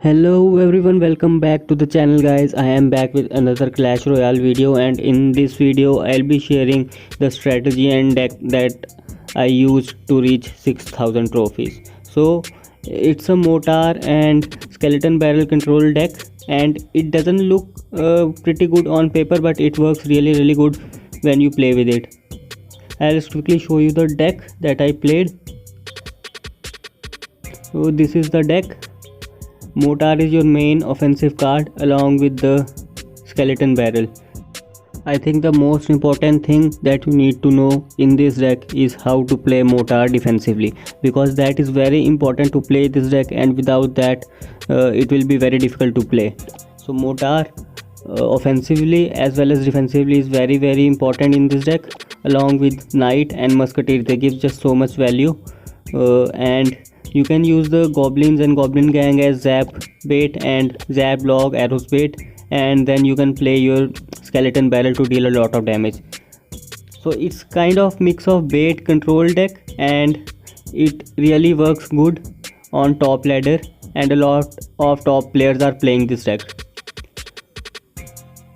Hello everyone, welcome back to the channel guys. I am back with another Clash Royale video, and in this video I'll be sharing the strategy and deck that I used to reach 6000 trophies. So it's a mortar and skeleton barrel control deck, and it doesn't look pretty good on paper, but it works really good when you play with it. I'll just quickly show you the deck that I played. So this is the deck. Mortar is your main offensive card along with the skeleton barrel. I think the most important thing that you need to know in this deck is how to play mortar defensively, because that is very important to play this deck, and without that it will be very difficult to play. So mortar offensively as well as defensively is very important in this deck, along with knight and musketeer. They give just so much value, and you can use the goblins and goblin gang as zap bait and zap log arrows bait, and then you can play your skeleton barrel to deal a lot of damage. So it's kind of mix of bait control deck, and it really works good on top ladder, and a lot of top players are playing this deck.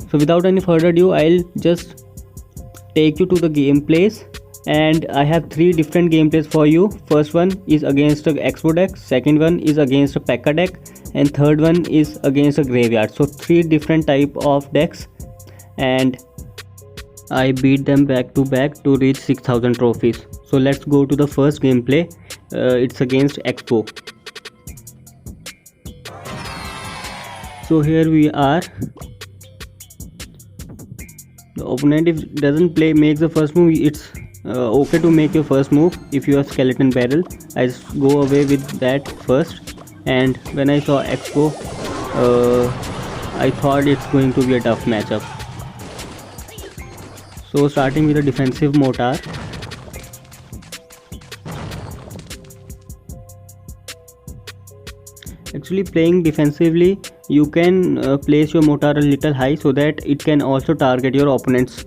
So without any further ado, I'll just take you to the gameplays, and I have three different gameplays for you. First one is against a expo deck, second one is against a P.E.K.K.A deck, and third one is against a graveyard. So three different type of decks, and I beat them back to back to reach 6000 trophies. So let's go to the first gameplay. It's against expo. So here we are. The opponent, if doesn't makes the first move, it's okay to make your first move if you have skeleton barrel. I just go away with that first, and when I saw expo, I thought it's going to be a tough matchup. So starting with a defensive mortar. Actually, playing defensively, you can place your mortar a little high so that it can also target your opponent's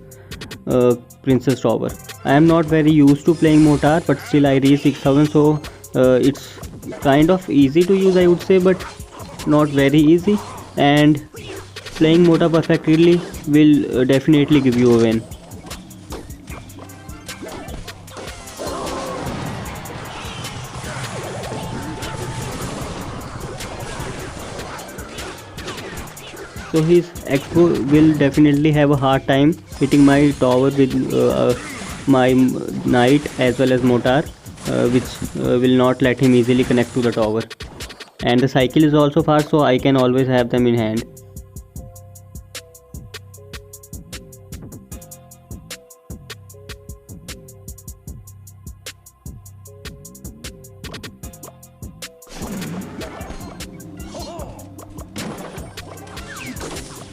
princess tower. I am not very used to playing mortar, but still I reached 6000, so it's kind of easy to use, I would say, but not very easy, and playing mortar perfectly will definitely give you a win. So his expo will definitely have a hard time hitting my tower with my knight as well as mortar, which will not let him easily connect to the tower. And the cycle is also fast, so I can always have them in hand.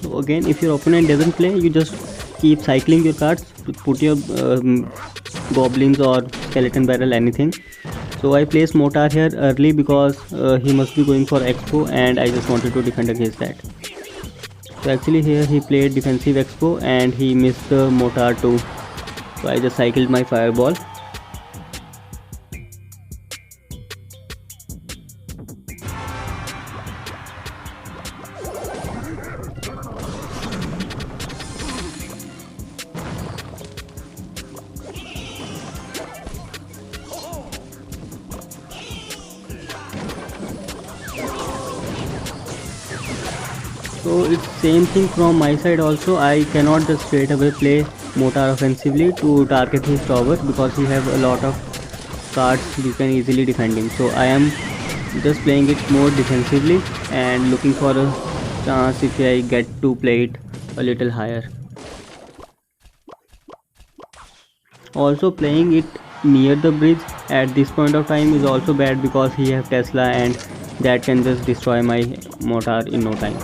So again, if your opponent doesn't play, you just keep cycling your cards to put your goblins or skeleton barrel, anything. So I placed mortar here early because he must be going for expo, and I just wanted to defend against that. So actually here he played defensive expo and he missed the mortar too, so I just cycled my fireball. So it's same thing from my side also. I cannot just straight away play mortar offensively to target his tower, because he have a lot of cards you can easily defend him. So I am just playing it more defensively and looking for a chance if I get to play it a little higher. Also, playing it near the bridge at this point of time is also bad, because he have Tesla and that can just destroy my mortar in no time.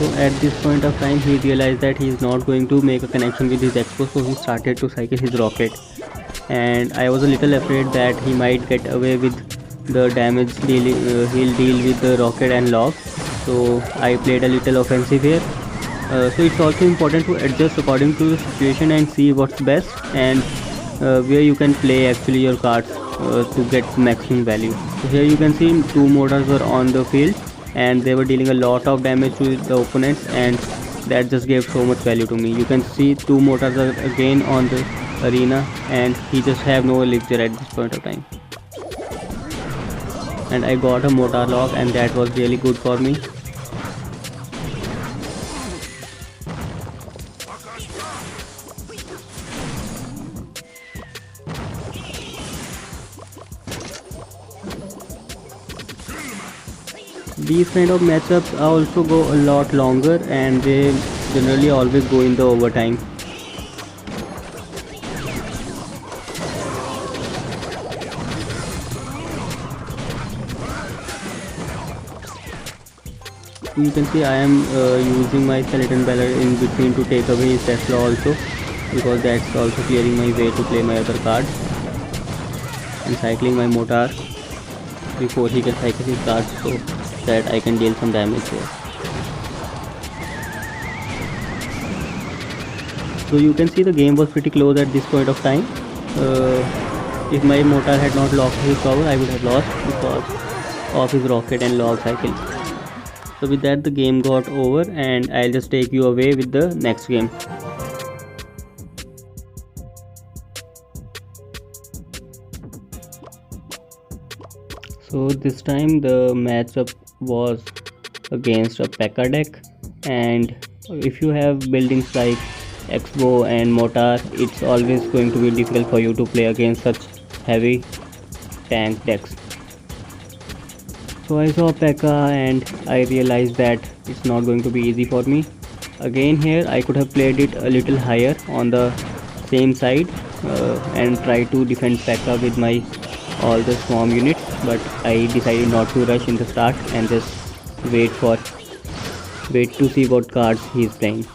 So at this point of time he realized that he is not going to make a connection with his expo, so he started to cycle his rocket. And I was a little afraid that he might get away with the damage he'll deal with the rocket and log, so I played a little offensive here. So it's also important to adjust according to the situation and see what's best, and where you can play actually your cards to get maximum value. So here you can see two mortars were on the field and they were dealing a lot of damage to the opponents, and that just gave so much value to me. You can see two mortars are again on the arena and he just have no elixir at this point of time. And I got a mortar log and that was really good for me. These kind of matchups also go a lot longer and they generally always go in the overtime. You can see I am using my skeleton barrel in between to take away his Tesla also, because that's also clearing my way to play my other cards, and cycling my mortar before he can cycle his cards so that I can deal some damage here. So you can see the game was pretty close at this point of time. If my mortar had not locked his power, I would have lost because of his rocket and log cycle. So with that the game got over and I'll just take you away with the next game. So this time the matchup was against a P.E.K.K.A deck, and if you have buildings like X-Bow and Mortar, it's always going to be difficult for you to play against such heavy tank decks. So I saw P.E.K.K.A and I realized that it's not going to be easy for me. Again here I could have played it a little higher on the same side and try to defend P.E.K.K.A with my all the swarm units, but I decided not to rush in the start and just wait to see what cards he is playing.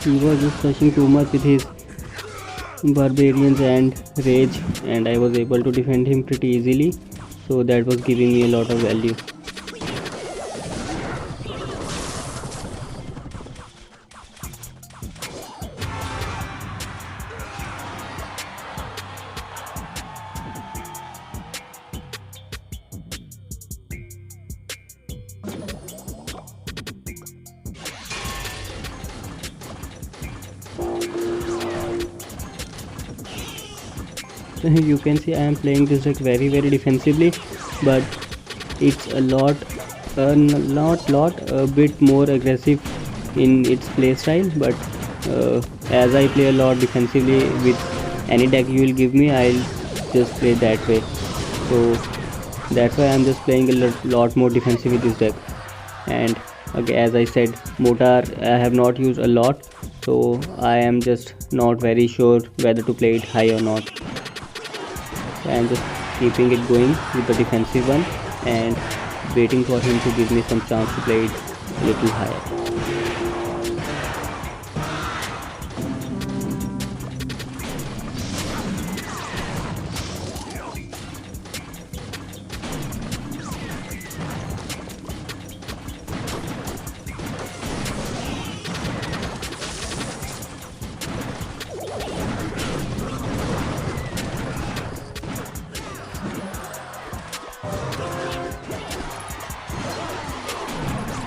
He was just rushing too much with his barbarians and rage, and I was able to defend him pretty easily, so that was giving me a lot of value. You can see I am playing this deck very defensively, but it's a bit more aggressive in its play style. But as I play a lot defensively with any deck you will give me, I'll just play that way. So that's why I'm just playing a lot more defensive with this deck. And okay, as I said, mortar I have not used a lot, so I am just not very sure whether to play it high or not. I am just keeping it going with the defensive one and waiting for him to give me some chance to play it a little higher.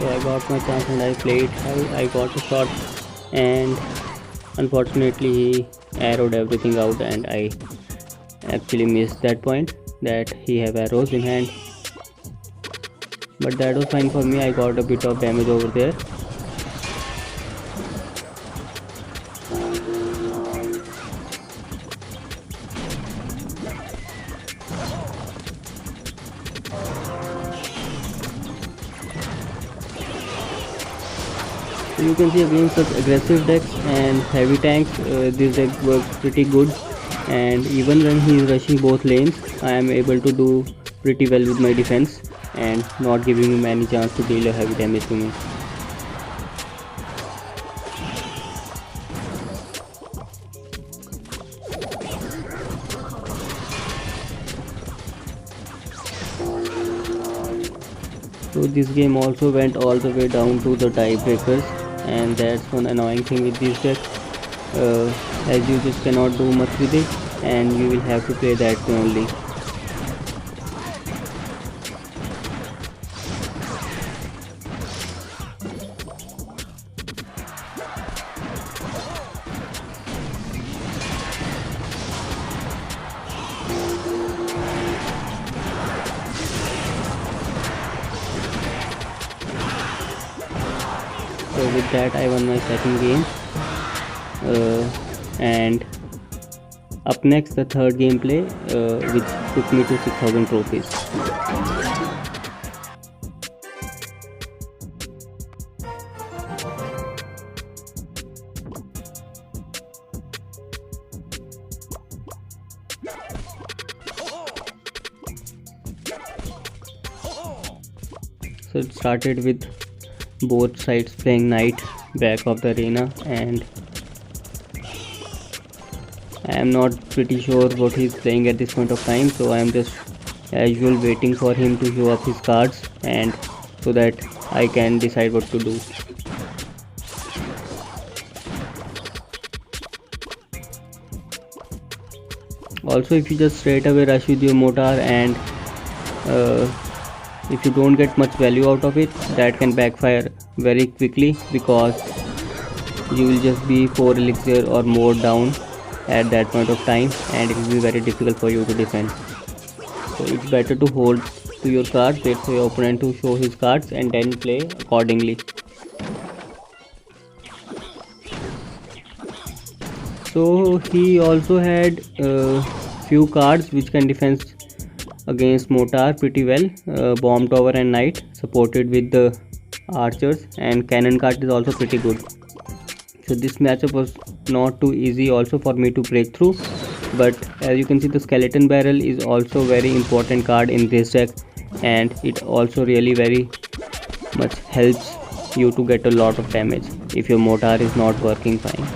So I got my chance and I played. I got a shot, and unfortunately he arrowed everything out, and I actually missed that point that he have arrows in hand. But that was fine for me. I got a bit of damage over there. So you can see against such aggressive decks and heavy tanks, this deck works pretty good, and even when he is rushing both lanes, I am able to do pretty well with my defense and not giving him any chance to deal a heavy damage to me. So this game also went all the way down to the tiebreakers, and that's one annoying thing with this deck, as you just cannot do much with it and you will have to play that way only. So with that I won my second game, and up next the third gameplay, which took me to 6000 trophies. So it started with both sides playing knight back of the arena, and I am not pretty sure what he is playing at this point of time, so I am just as usual waiting for him to show up his cards, and so that I can decide what to do. Also, if you just straight away rush with your mortar and if you don't get much value out of it, that can backfire very quickly, because you will just be 4 elixir or more down at that point of time, and it will be very difficult for you to defend. So it's better to hold to your cards, wait for your opponent to show his cards, and then play accordingly. So he also had few cards which can defend against mortar pretty well, bomb tower and knight supported with the archers, and cannon card is also pretty good. So this matchup was not too easy also for me to break through, but as you can see, the skeleton barrel is also very important card in this deck, and it also really very much helps you to get a lot of damage if your mortar is not working fine.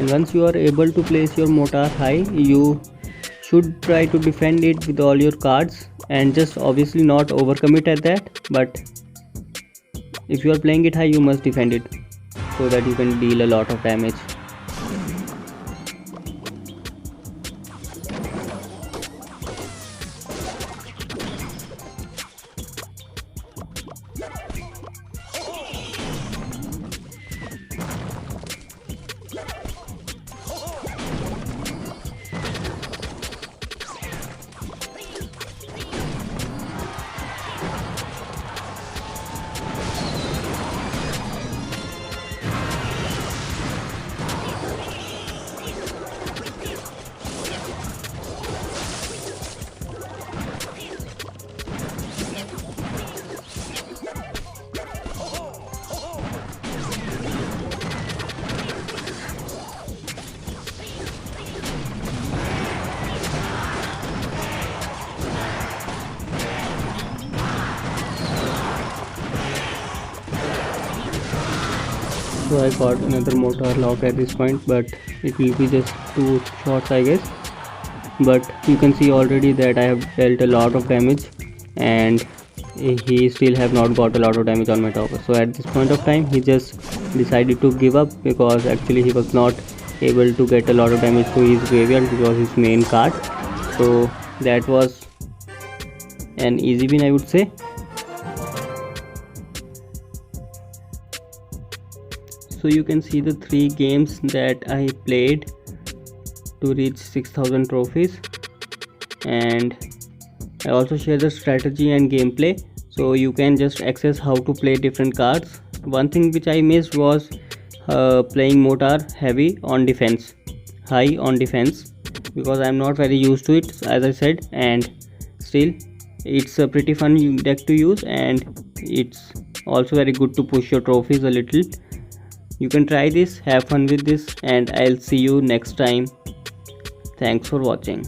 And once you are able to place your mortar high, you should try to defend it with all your cards, and just obviously not overcommit at that, but if you are playing it high, you must defend it so that you can deal a lot of damage. So I got another mortar lock at this point, but it will be just 2 shots I guess. But you can see already that I have dealt a lot of damage, and he still have not got a lot of damage on my tower. So at this point of time he just decided to give up, because actually he was not able to get a lot of damage to his graveyard because his main card. So that was an easy win, I would say. So you can see the 3 games that I played to reach 6000 trophies, and I also share the strategy and gameplay, so you can just access how to play different cards. One thing which I missed was playing Mortar heavy on defense, high on defense, because I'm not very used to it, as I said, and still it's a pretty fun deck to use, and it's also very good to push your trophies a little. You can try this, have fun with this, and I'll see you next time. Thanks for watching.